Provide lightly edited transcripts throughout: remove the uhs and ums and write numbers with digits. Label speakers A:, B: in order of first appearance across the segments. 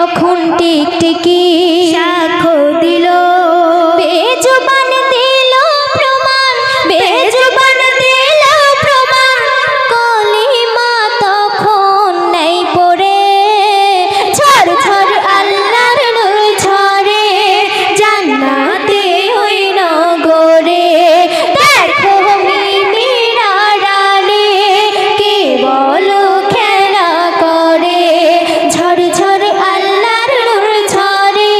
A: তখন টিকটিকি
B: সাক্ষ্য দিল,
A: বেজবান দিল প্রমাণ, বেজবান দিল প্রমাণ, কলিমা তখন নেই পড়ে, ঝড় ঝড় আল্লাহর নূর ঝরে জান্নাতে ওই নগরে। দেখো মিমির আড়ালে কে বলো খেলা করে, ঝড় ঝড় আল্লাহর নূর ঝরে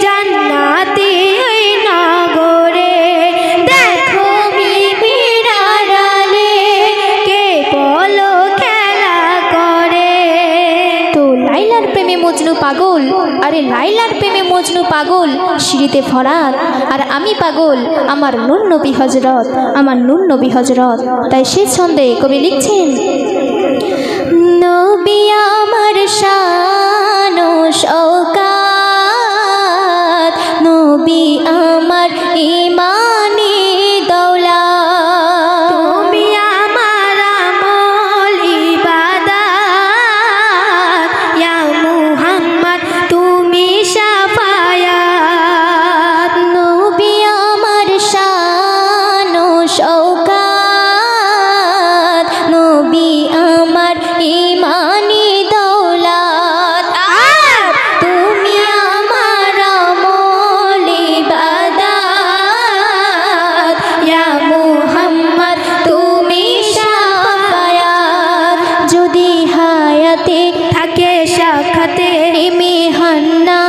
B: জান্নাতে ওই নগরে। দেখো মিমির আড়ালে কে বলো খেলা করে।
A: তো লাইলার প্রেমে মজনু পাগল, আরে লাইলার প্রেমে মজনু পাগল, সিঁড়িতে ফরাত, আর আমি পাগল আমার নূর নবী হজরত, আমার নূর নবী হজরত। তাই সে ছন্দে কবি লিখছেন, নবী আমার শান ও শওকাত, নবী আমার ইমানি দৌলত,
B: তুমি আমার আমল ইবাদত, ইয়া মুহাম্মদ তুমি শাফায়াত।
A: নবী আমার শান ও শওকাত, নবী আমার ইমানি দৌলত, আর তুমি আমার আমল ইবাদত, ইয়া মুহাম্মদ তুমি শাফায়াত। যদি হায়াতে
B: থাকে সাক্ষাতে
A: মেহান্না